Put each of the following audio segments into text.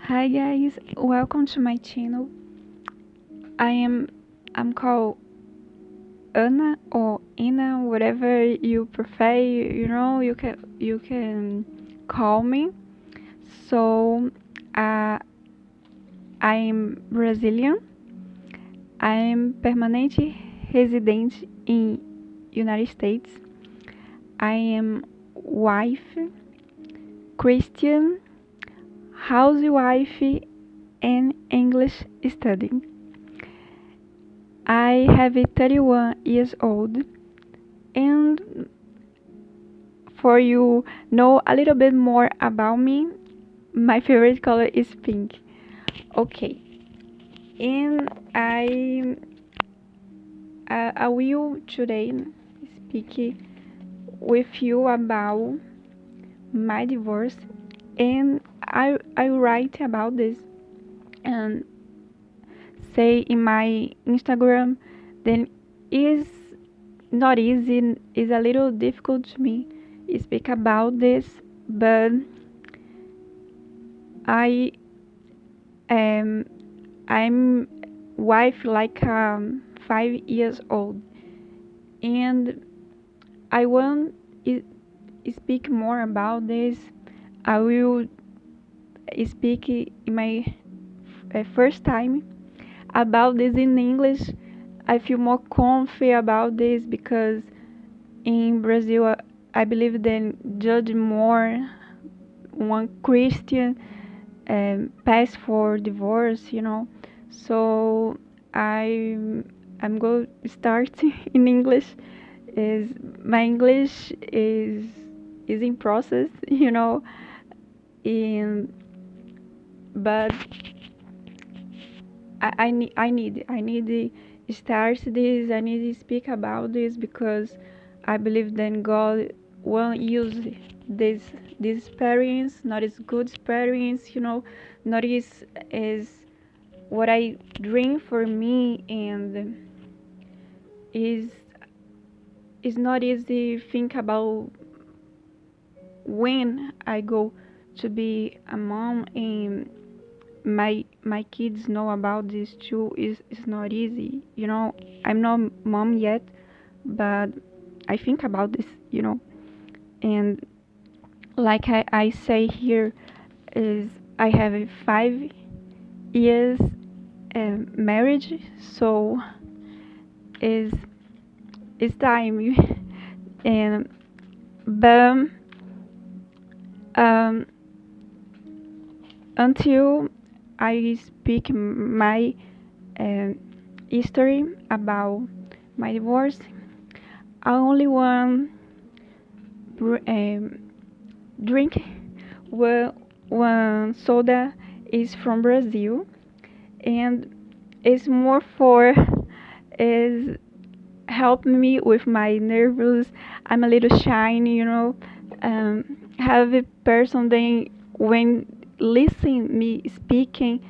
Hi guys, welcome to my channel. I am I'm called Anna or Ina, whatever you prefer. You can call me. So uh, I'm Brazilian. I'm permanent resident in United States. I am wife, Christian, housewife, and English studying. I have 31 years old, and for you know a little bit more about me, my favorite color is pink. Okay, and I will today speak with you about my divorce, and I write about this and say in my Instagram. Then is not easy, is a little difficult to me speak about this, but I am I'm wife like 5 years old, and I want to speak more about this. I will speak in my first time about this in English. I feel more comfy about this because in Brazil, I believe they judge more one Christian pass for divorce. So I'm going to start in English. Is my English is in process, and but I need to start this. I need to speak about this because I believe that God won't use this this experience, not as good experience, not as what I dream for me, and is not easy think about when I go to be a mom, and my kids know about this too. Is not easy, I'm not mom yet, but I think about this. And like I say here, is I have a 5 years marriage, so is it's time. And but um until I speak my um history about my divorce, I only want drink one soda is from Brazil, and it's more for is help me with my nerves. I'm a little shy, have a person then when listen me speaking,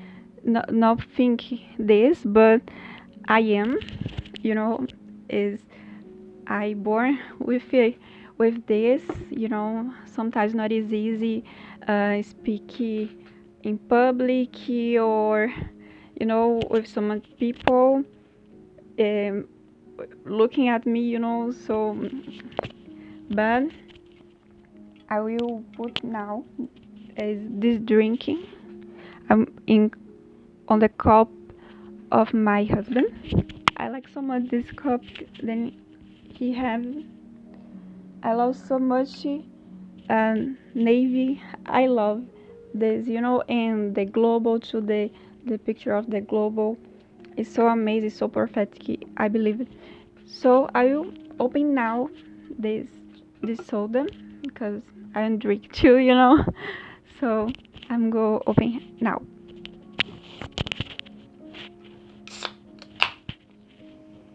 not think this, but I am, you know, is I born with this, sometimes not as easy speak in public, or with some people um, looking at me, so but I will put now is this drinking in on the cup of my husband. I like so much this cup. Then he have I love so much navy. I love this, and the global to the picture of the global is so amazing, so perfect. I believe it. So I will open now this this soda because I don't drink too, So I'm go open now.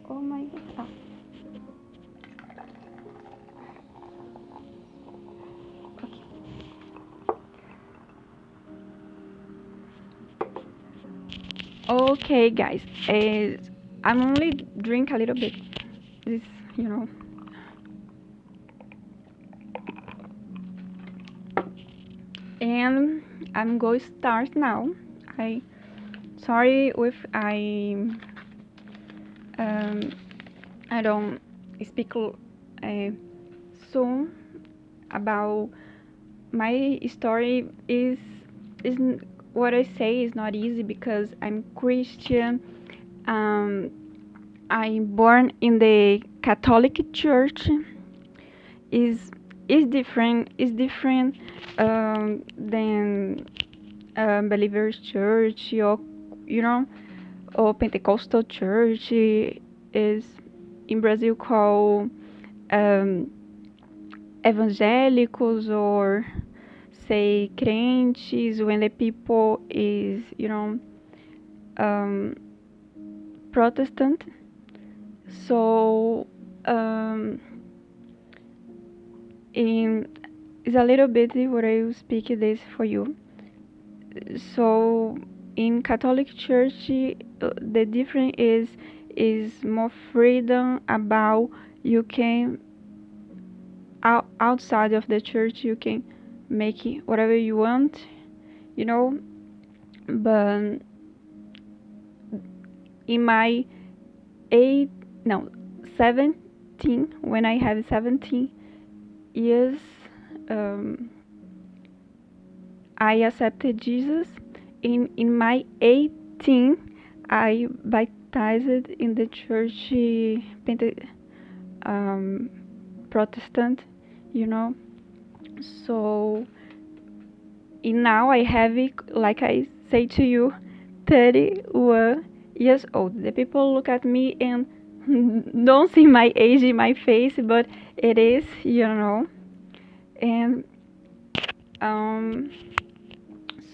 Oh my god. Okay, guys. I'm only drink a little bit. This, you know. And I'm going to start now. I sorry if um, I don't speak soon about my story. Is what I say is not easy because I'm Christian. Um, I'm born in the Catholic Church. Is is different than Believers Church, or you know, or Pentecostal Church is in Brazil called um, evangélicos, or say crentes, when the people is um, Protestant. So um, in it's a little bit what I will speak this for you. So in Catholic Church, the difference is more freedom about you can outside of the church you can make it whatever you want, you know. But in my eight no 17, when I have 17 years, um, I accepted Jesus. In my 18, I baptized in the church, um, Protestant, you know. So now I have it, like I say to you, 31 years old. The people look at me and don't see my age in my face, but it is, you know. And um,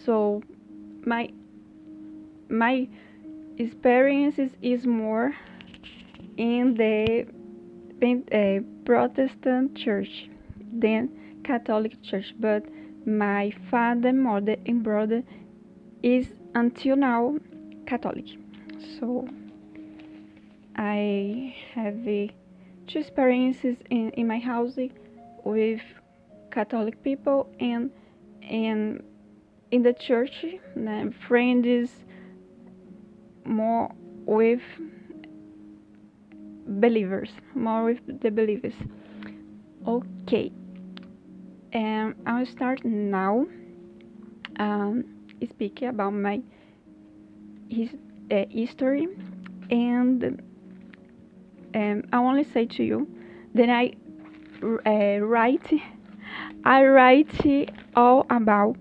so my my experience is more in the Protestant church than Catholic church, but my father, mother, and brother is until now Catholic. So I have two experiences in my house with Catholic people, and in the church, the friend is more with believers, more with the believers. Okay, I'll start now. Um, Speaking about my his history, and I only say to you that write I write all about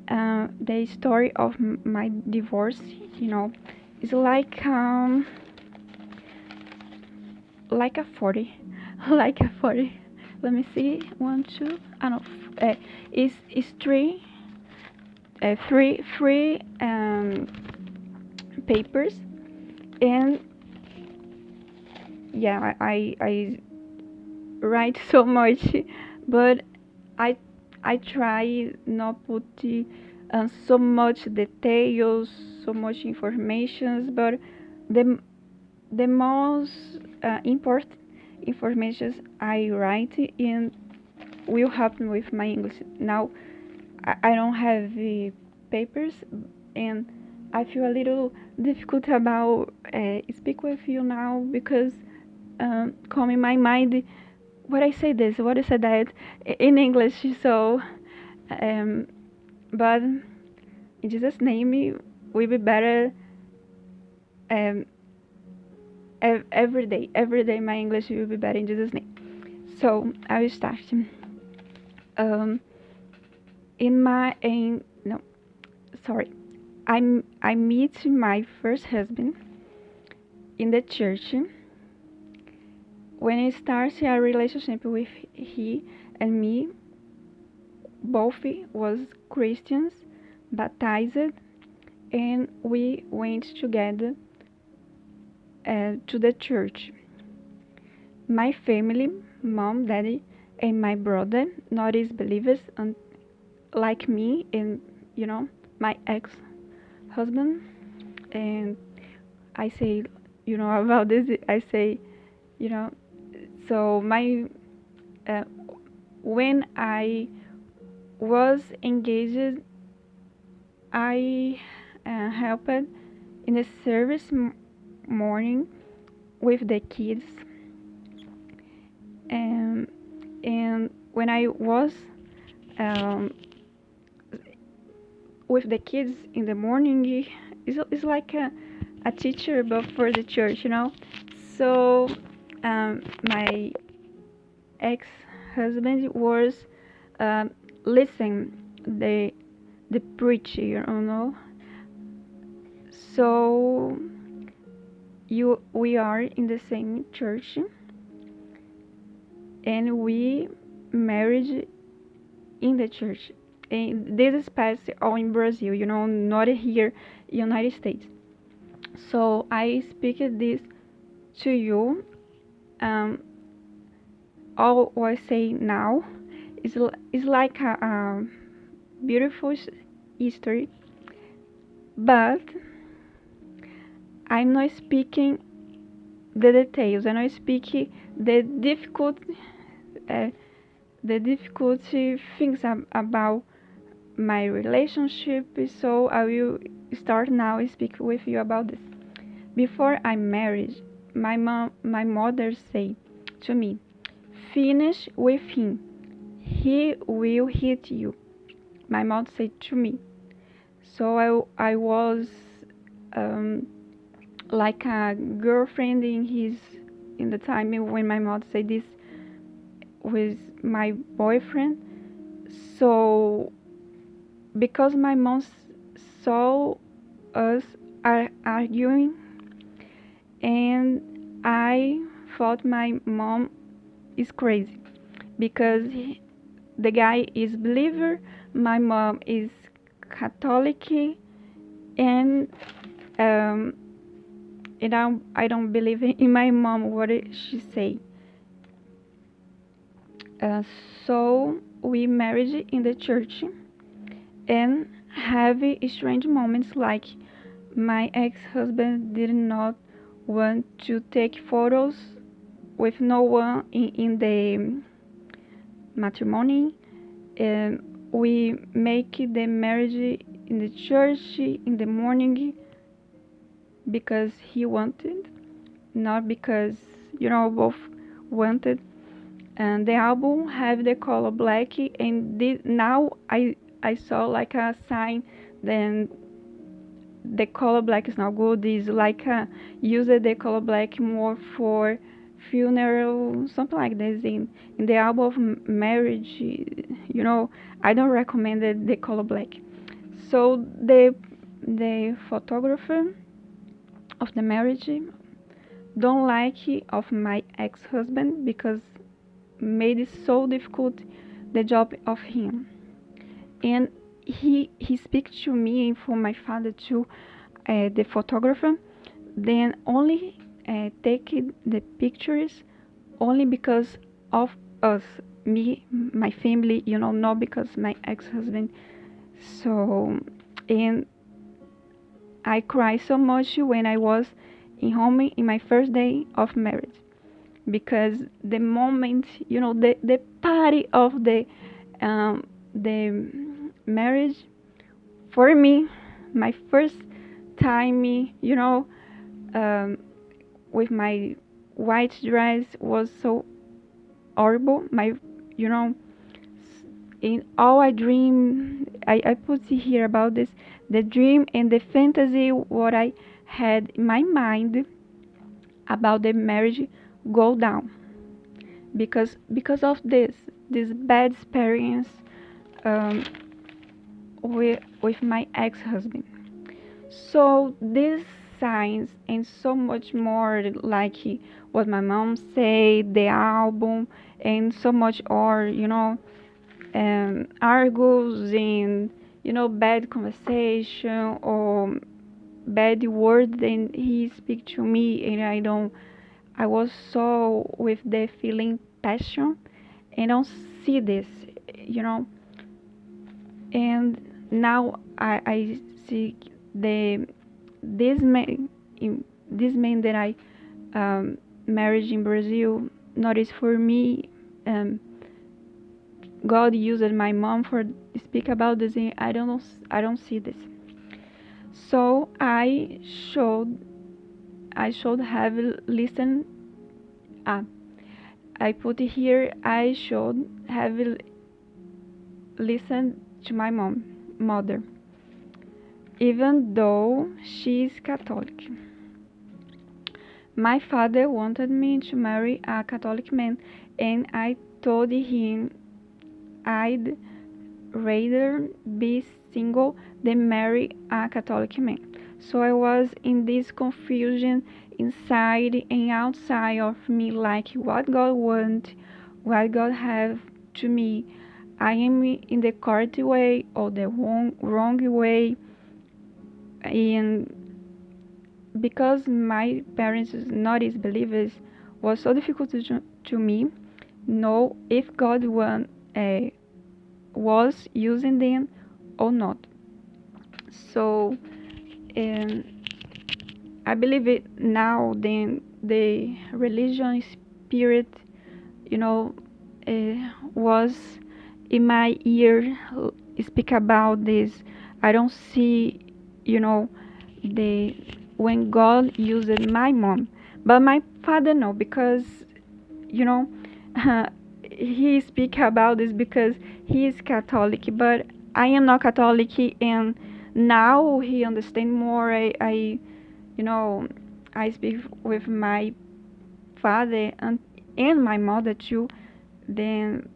the story of my divorce. You know, it's like a 40, like a 40. Let me see, one, two. I don't know. It's three papers, and yeah, I write so much, but I I try not put so much details, so much information, but the the most important information I write in will help me with my English. Now I don't have the papers, and I feel a little difficult about speak with you now because come in my mind what I say this, what I said that in English. So, um, but in Jesus' name, it will be better um, every day my English will be better in Jesus' name. So I will start. Um, in my no, sorry, I meet my first husband in the church. When I started a relationship with he and me, both was Christians, baptized, and we went together to the church. My family, mom, daddy, and my brother, not as believers, and like me, and my ex-husband. And I say, about this. I say, you know, so my uh, when I was engaged I helped in the service morning with the kids, and when I was um, with the kids in the morning, it's like a teacher, but for the church, So my ex-husband was listen the preacher, So you we are in the same church, and we married in the church. And this is passed all in Brazil, not here, United States. So I speak this to you. Um, all what I say now is like a beautiful history, but I'm not speaking the details. I'm not speaking the difficult, uh, the difficulty things about my relationship. So I will start now and speak with you about this. Before I married, my mother said to me, "Finish with him. He will hit you." My mom said to me. So I was um, like a girlfriend in the time when my mom said this with my boyfriend. So because my mom saw us arguing, and I thought my mom is crazy because the guy is believer, my mom is Catholic, and um, I don't believe in my mom what she say. Uh, so we married in the church and have strange moments like my ex-husband did not want to take photos with no one in the matrimony. We make the marriage in the church in the morning because he wanted, not because both wanted. And the album have the color black, and now I saw like a sign. Then the color black is not good. Is like use the color black more for funeral, something like this. In the album of marriage, I don't recommend the color black. So the photographer of the marriage don't like of my ex-husband because made it so difficult the job of him. And he speaks to me and for my father too, the photographer, then only take the pictures only because of us, me, my family, not because my ex-husband. So, and I cried so much when I was in home in my first day of marriage because the moment, the party of the marriage for me, my first time, um, with my white dress was so horrible. You know, in all I dream, I put here about this, the dream and the fantasy what I had in my mind about the marriage go down because of this bad experience um, with my ex-husband. So these signs and so much more like what my mom said, the album, and so much or argues and bad conversation or bad word, then he speak to me and I was so with the feeling passion and I don't see this, you know and now I see the this man this man that I married in Brazil not is for me. God used my mom for speak about this, and I don't know, I don't see this. So I should have listened. Ah, I put here. I should have listened to my mother, even though she is Catholic. My father wanted me to marry a Catholic man, and I told him I'd rather be single than marry a Catholic man. So I was in this confusion inside and outside of me, like what God wants, what God have to me. I am in the correct way or the wrong way, and because my parents not as believers, was so difficult to me know if God was using them or not. So um, I believe it now. Then the religion spirit, you know, was in my ear speak about this. I don't see, you know, the when God used my mom, but my father no, because you know, he speak about this because he is Catholic, but I am not Catholic, and now he understand more. You know, I speak with my father and my mother too. Then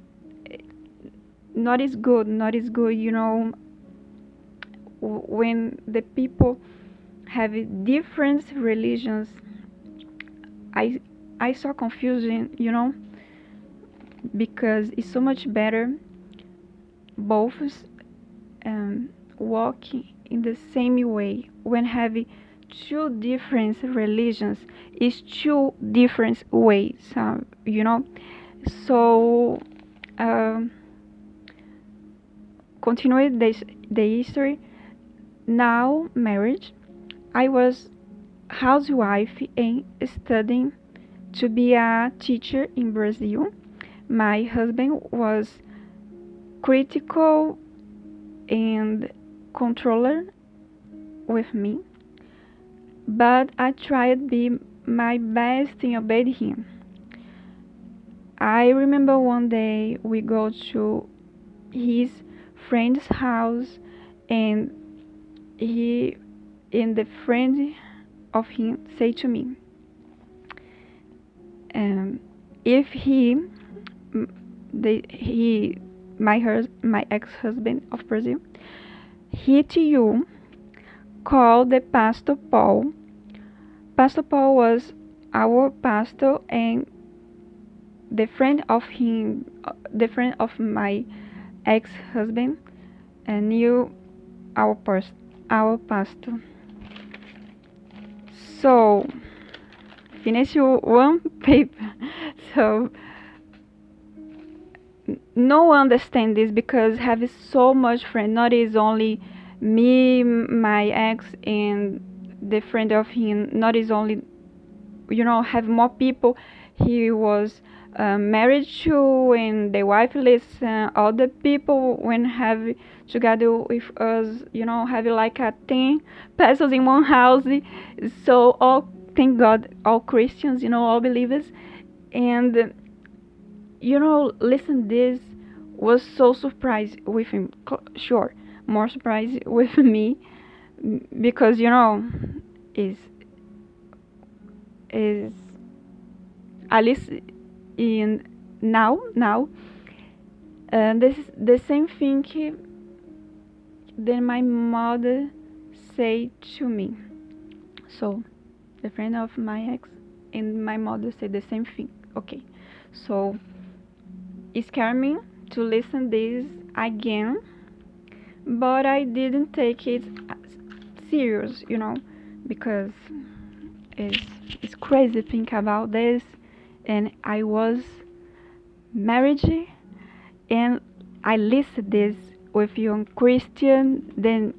not is good. You know, when the people have different religions, I I saw confusion. You know, because it's so much better both walking in the same way when having two different religions is two different ways, you know. So um, continuing the history. Now marriage, I was housewife and studying to be a teacher in Brazil. My husband was critical and controller with me, but I tried be my best and obeyed him. I remember one day we go to his friend's house, and he and the friend of him say to me, um, if he my ex-husband of Brazil hit you, call the Pastor Paul. Pastor Paul was our pastor, and the friend of my ex-husband, knew our pastor. So finish one paper. So no one understand this because have so much friend. Not is only me, my ex, and the friend of him. Not is only, you know, have more people. He was married to, and the wife listen. All the people when have together with us, you know, have like a 10 persons in one house. So all, thank God, all Christians, you know, all believers, and you know, listen, this was so surprised with him. Sure, more surprised with me because you know, is is at least in now this is the same thing that my mother said to me. So the friend of my ex and my mother said the same thing. Okay, so it scared me to listen this again, but I didn't take it serious, you know, because it's it's crazy to think about this, and I was married, and I listed this with young Christian. Then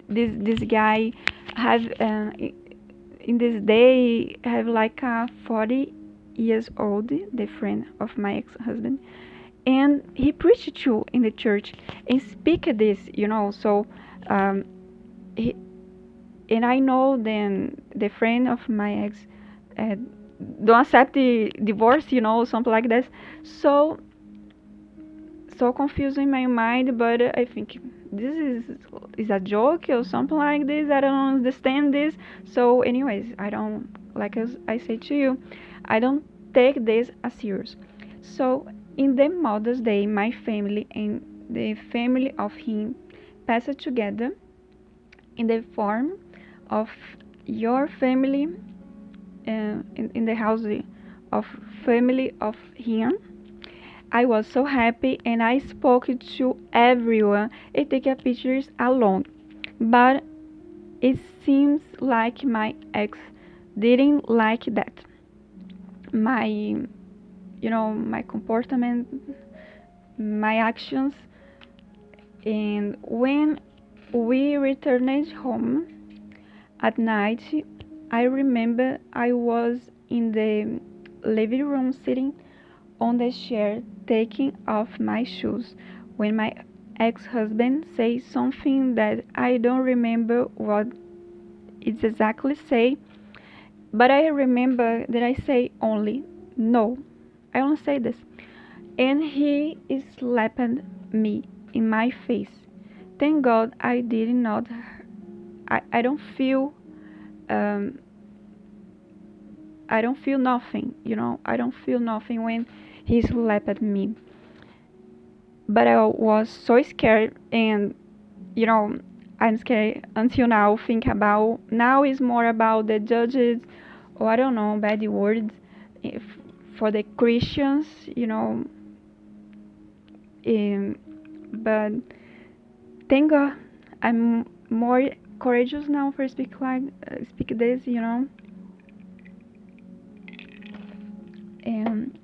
this guy have in this day have like a 40 years old, the friend of my ex-husband, and he preached too in the church and speak this, you know. So um, he, and I know then the friend of my ex uh, don't accept the divorce, something like this. So so confused in my mind, but I think this is a joke or something like this. I don't understand this. So anyways, I don't, like as I say to you, I don't take this as serious. So in the Mother's Day, my family and the family of him passed together in the form of your family, in the house of family of him. I was so happy and I spoke to everyone and take pictures alone. But it seems like my ex didn't like that. My comportment, my actions. And when we returned home at night, I remember I was in the living room sitting on the chair taking off my shoes when my ex-husband said something that I don't remember what it exactly say, but I remember that I say only no. I only say this. And he slapped me in my face. Thank God I did not. I don't feel um, I don't feel nothing, I don't feel nothing when he slapped me. But I was so scared, and you know I'm scared until now. Think about now is more about the judges, or I don't know, bad words, if for the Christians, um, but thank God I'm more courageous now for speak this, and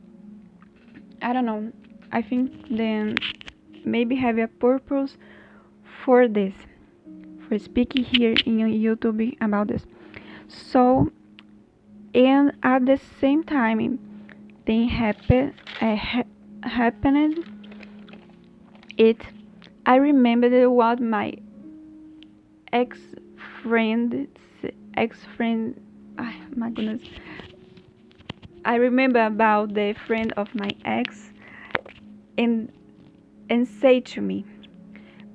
I don't know. I think then maybe have a purpose for this, for speaking here in YouTube about this. So, and at the same time, thing happened. It I remembered what ex friend ex friend. My goodness, I remember about the friend of my ex, and say to me,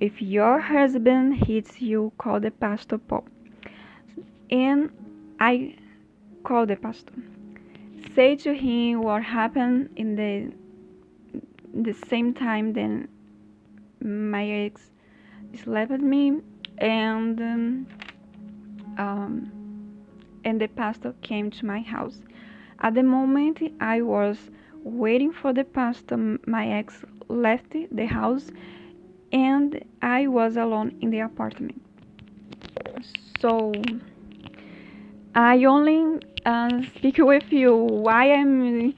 if your husband hits you, call the pastor Paul. And I called the pastor. Say to him what happened in the same time then my ex slapped me, and um, and the pastor came to my house. At the moment I was waiting for the pastor, my ex left the house, and I was alone in the apartment. So I only speak with you why um,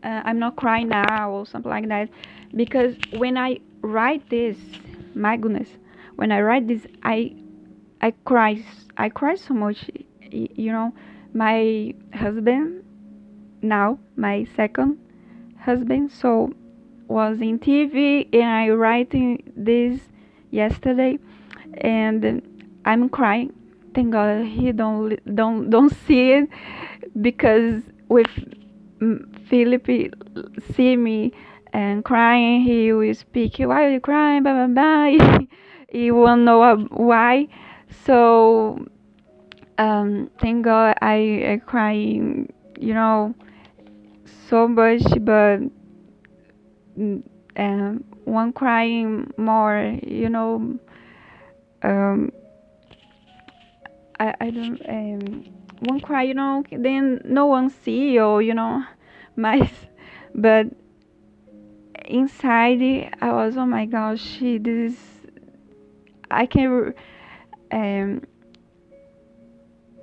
I'm not crying now or something like that, because when I write this, my goodness, when I write this, I cry. I cry so much. My husband, now my second husband, so was in TV, and I writing this yesterday, and I'm crying. Thank God he don't see it, because with Philip see me and crying, he will speak. Why are you crying? Blah blah blah. He won't know why. So thank God I crying, so much, but one crying more, um, I don't one cry, then no one see, or my, but inside I was, oh my gosh, this I can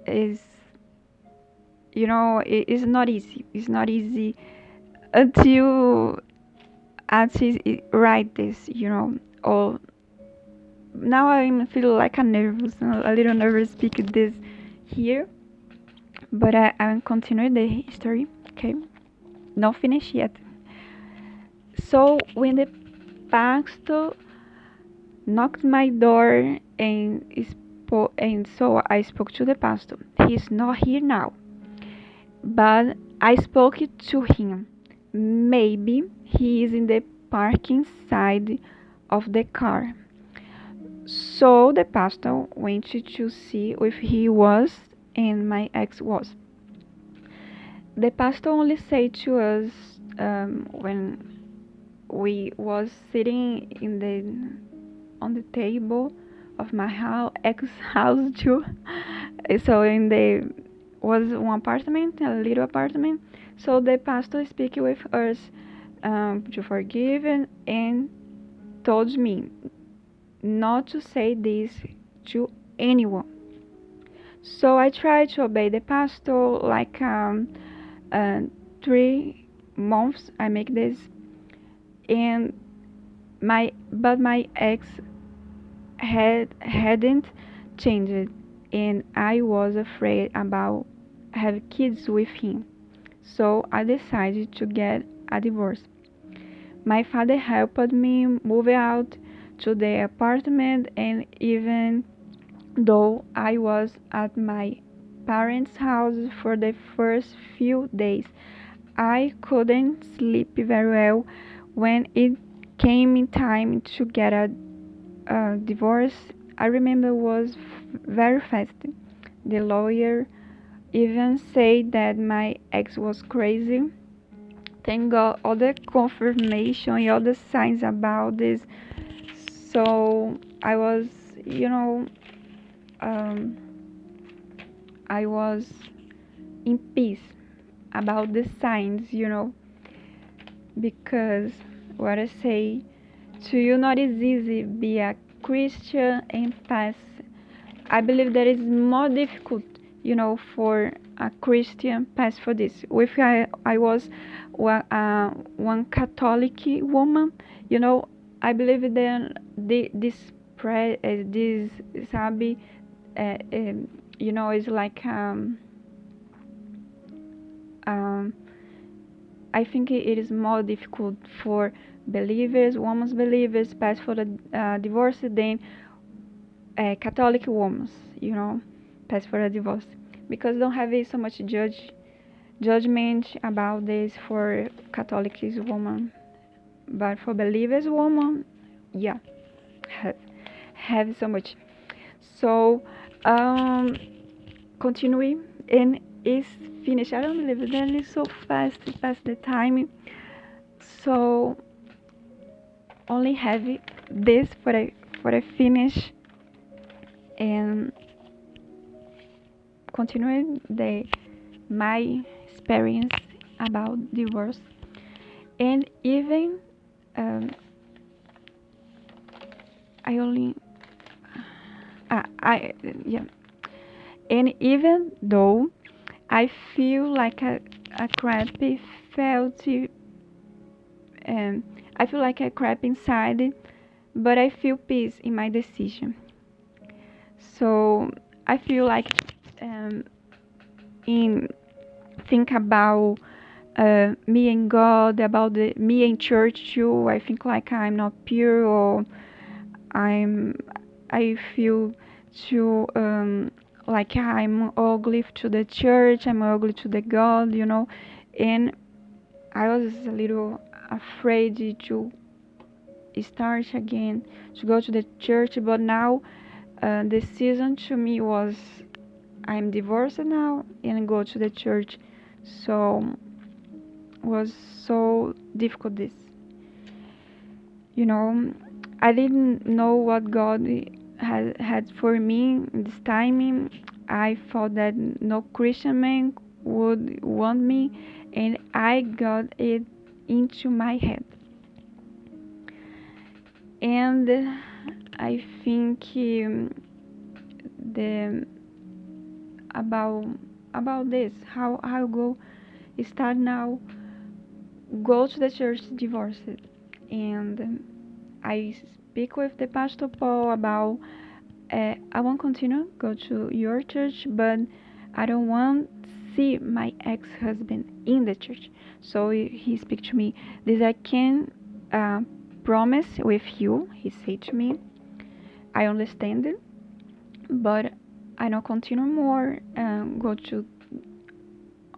is it's not easy. It's not easy until I write this, or now I'm feeling like a little nervous speak this here, but I'm continuing the history. Okay, not finished yet. So when the pastor knocked my door and so I spoke to the pastor. He's not here now, but I spoke to him. Maybe he is in the parking side of the car. So the pastor went to see if he was and my ex was. The pastor only said to us when we was sitting in the on the table of my ex house too. So in the was one apartment, a little apartment. So the pastor speak with us to forgive and told me not to say this to anyone. So I tried to obey the pastor like 3 months. I make this, and my ex hadn't changed, and I was afraid about have kids with him. So I decided to get a divorce. My father helped me move out to the apartment, and even though I was at my parents' house for the first few days, I couldn't sleep very well when it came in time to get a divorce. I remember was very fast. The lawyer even said that my ex was crazy. Thank God, all the confirmation, all the signs about this. So I was, you know, um, I was in peace about the signs, because what I say to you, not is easy be a Christian and pass. I believe that it's more difficult, for a Christian pass for this. If I was one Catholic woman, I believe that this sabe, is like um, I think it is more difficult for believers, women's believers, pass for the divorce than Catholic women, pass for a divorce, because don't have so much judgment about this for Catholic women, but for believers women, yeah, have so much. So continue, and it's finished. I don't believe that it's so fast past the time. So only have this for a finish, and continue my experience about divorce, and even I only I yeah, and even though I feel like a crappy felt um, I feel like a crap inside, but I feel peace in my decision. So I feel like in think about me and God, about me and church too. I think like I'm not pure, or I'm I feel too like I'm ugly to the church. I'm ugly to the God, and I was a little afraid to start again to go to the church, but now the season to me was I'm divorced now and go to the church. So was so difficult this. I didn't know what God had for me this time. I thought that no Christian man would want me, and I got it into my head. And I think the about this how I go start now go to the church divorced, and I speak with the pastor Paul about I won't continue go to your church, but I don't want see my ex-husband in the church. So he speak to me this I can promise with you, he said to me. I understand it, but I don't continue more go to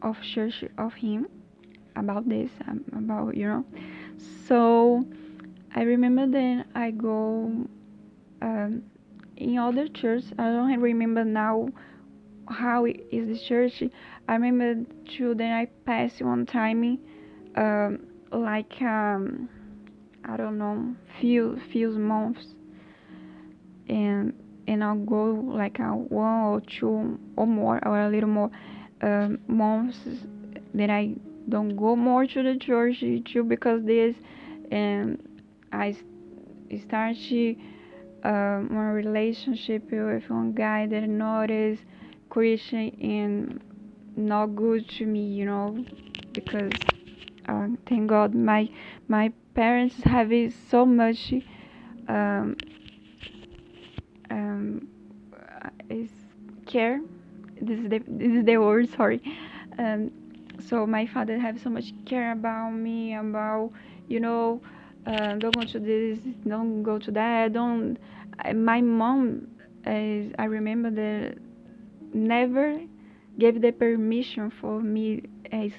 of church of him about this, about So I remember then I go um, in other church. I don't remember now how it is the church. I remember too. Then I passed one time, um, like I don't know, few months, and I'll go like a 1 or 2 or more or a little more months. Then I don't go more to the church too because this, and I start my relationship with one guy that not is Christian and not good to me, because thank God my parents have it so much um, um, is care. This is the word. Sorry. Um, so my father have so much care about me, about you know don't go to this, don't go to that, don't. My mom, I remember that never gave the permission for me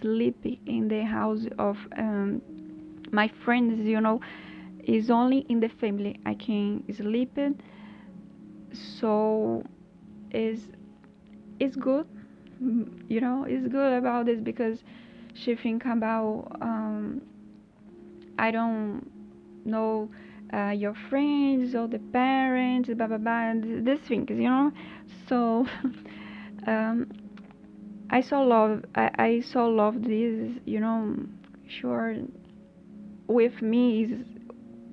sleep in the house of my friends. Is only in the family I can sleep in. So is it's good. It's good about this because she think about I don't know your friends or the parents, blah blah blah, and these things. So um, I saw love this. Sure, with me is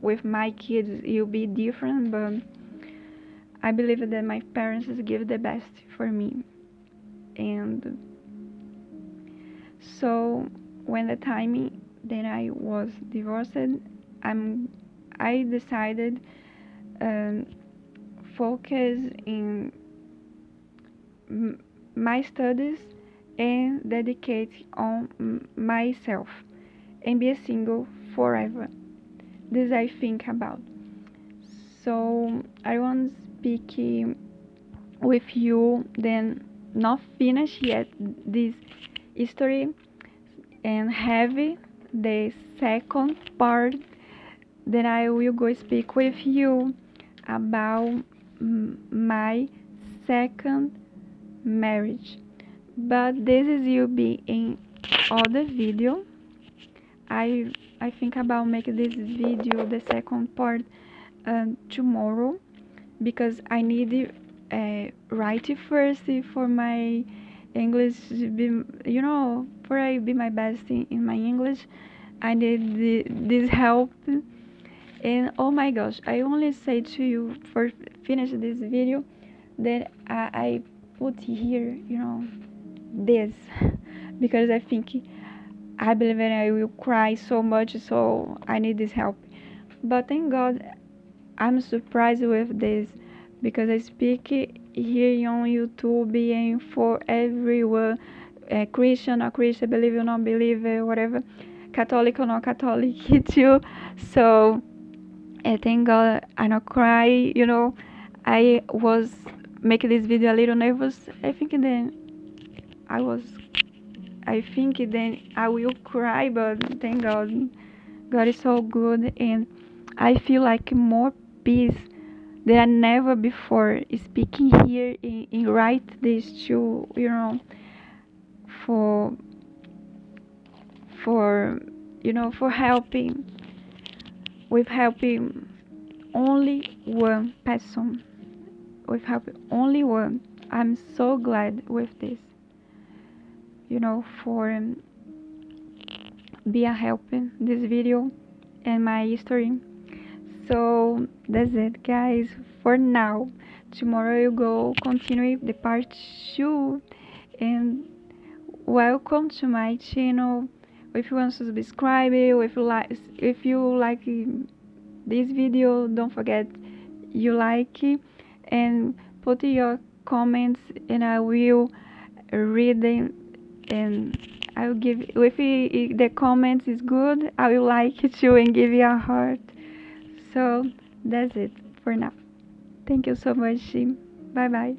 with my kids it'll be different, but I believe that my parents give the best for me. And so when the time that I was divorced, I'm I decided um, focus in my studies and dedicate on myself and be a single forever. This I think about. So I want to speak with you, then not finish yet this history, and have the second part. Then I will go speak with you about my second marriage. But this is will be in other video. I I think about making this video the second part tomorrow because I need write it first for my English be, for I be my best in my English. I need this help. And oh my gosh, I only say to you for finish this video that I put here, this because I think I believe that I will cry so much, so I need this help. But thank God, I'm surprised with this because I speak here on YouTube and for everyone, Christian or Christian, believe or not believe, whatever, Catholic or not Catholic too. So I thank God I not cry. I was making this video a little nervous. I was. I think then I will cry, but thank God, God is so good, and I feel like more peace than I never before speaking here in write this to for for for helping only one person, with helping only one. I'm so glad with this, for be a help in this video and my history. So that's it, guys, for now. Tomorrow you go continue the part 2, and welcome to my channel. If you want to subscribe, if you like this video, don't forget you like it and put your comments, and I will read them, and I will give, if the comments is good, I will like it too and give you a heart. So that's it for now. Thank you so much. Bye bye.